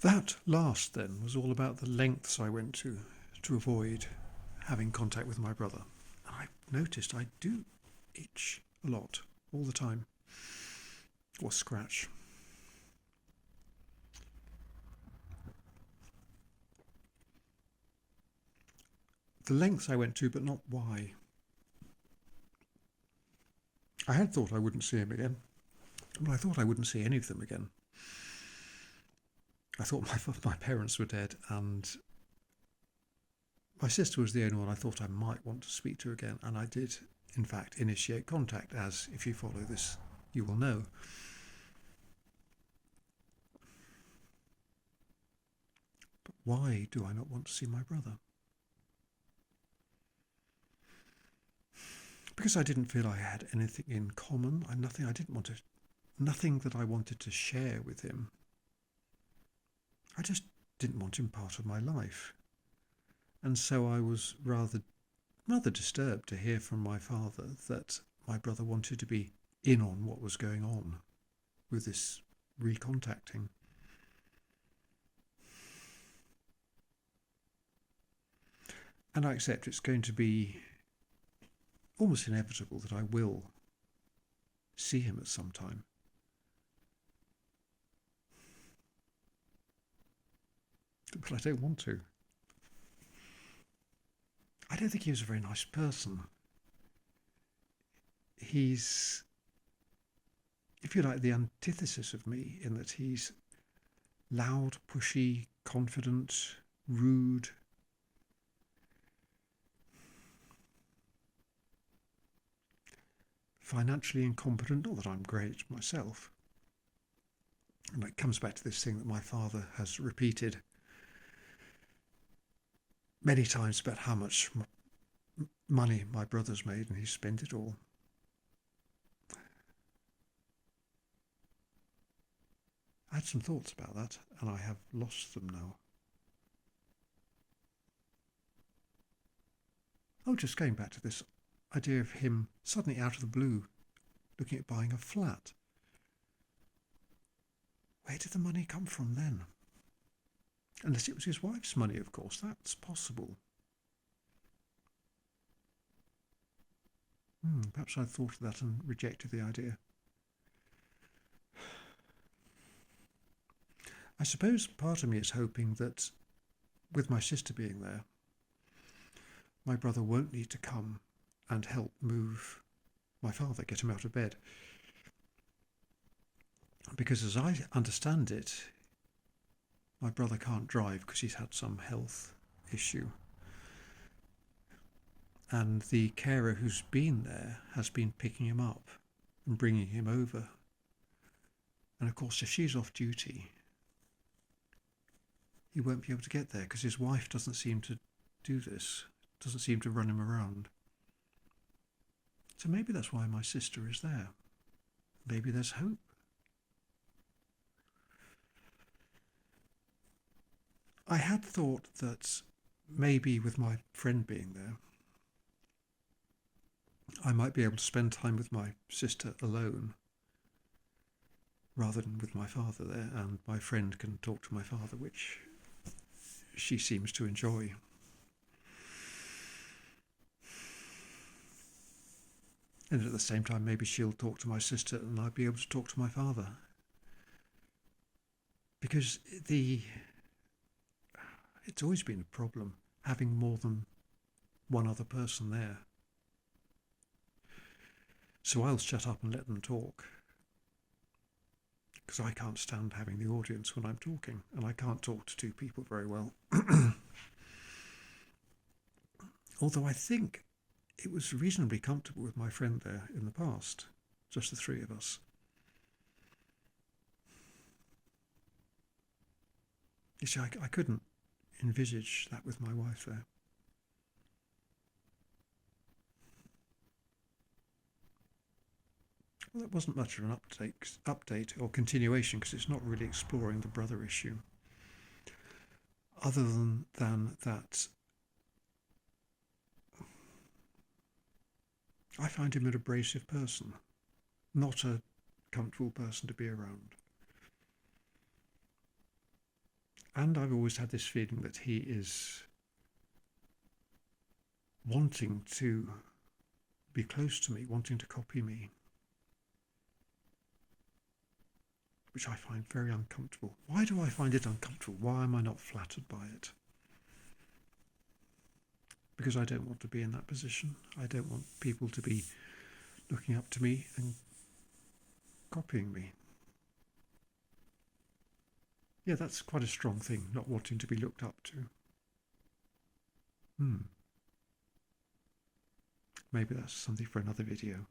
That last then was all about the lengths I went to avoid having contact with my brother. And I noticed I do itch a lot, all the time, or scratch. The lengths I went to, but not why. I had thought I wouldn't see him again, but I thought I wouldn't see any of them again. I thought my parents were dead, and my sister was the only one I thought I might want to speak to again, and I did, in fact, initiate contact, as if you follow this, you will know. But why do I not want to see my brother? Because I didn't feel I had anything in common. Nothing that I wanted to share with him. I just didn't want him part of my life. And so I was rather disturbed to hear from my father that my brother wanted to be in on what was going on with this recontacting. And I accept it's going to be almost inevitable that I will see him at some time. But I don't want to. I don't think he was a very nice person. He's, if you like, the antithesis of me in that he's loud, pushy, confident, rude. Financially incompetent, not that I'm great myself. And it comes back to this thing that my father has repeated many times about how much money my brother's made and he spent it all. I had some thoughts about that and I have lost them now. Oh, just going back to this idea of him suddenly out of the blue looking at buying a flat. Where did the money come from then? Unless it was his wife's money, of course, that's possible. Perhaps I thought of that and rejected the idea. I suppose part of me is hoping that with my sister being there, my brother won't need to come and help move my father, get him out of bed. Because as I understand it, my brother can't drive because he's had some health issue. And the carer who's been there has been picking him up and bringing him over. And of course, if she's off duty, he won't be able to get there because his wife doesn't seem to do this, doesn't seem to run him around. So maybe that's why my sister is there. Maybe there's hope. I had thought that maybe with my friend being there, I might be able to spend time with my sister alone rather than with my father there, and my friend can talk to my father, which she seems to enjoy. And at the same time, maybe she'll talk to my sister and I'll be able to talk to my father. Because it's always been a problem having more than one other person there. So I'll shut up and let them talk. Because I can't stand having the audience when I'm talking, and I can't talk to two people very well. Although I think it was reasonably comfortable with my friend there in the past, just the three of us. You see, I couldn't envisage that with my wife there. Well, that wasn't much of an update or continuation because it's not really exploring the brother issue. Other than that, I find him an abrasive person, not a comfortable person to be around. And I've always had this feeling that he is wanting to be close to me, wanting to copy me, which I find very uncomfortable. Why do I find it uncomfortable? Why am I not flattered by it? Because I don't want to be in that position. I don't want people to be looking up to me and copying me. Yeah, that's quite a strong thing, not wanting to be looked up to. Maybe that's something for another video.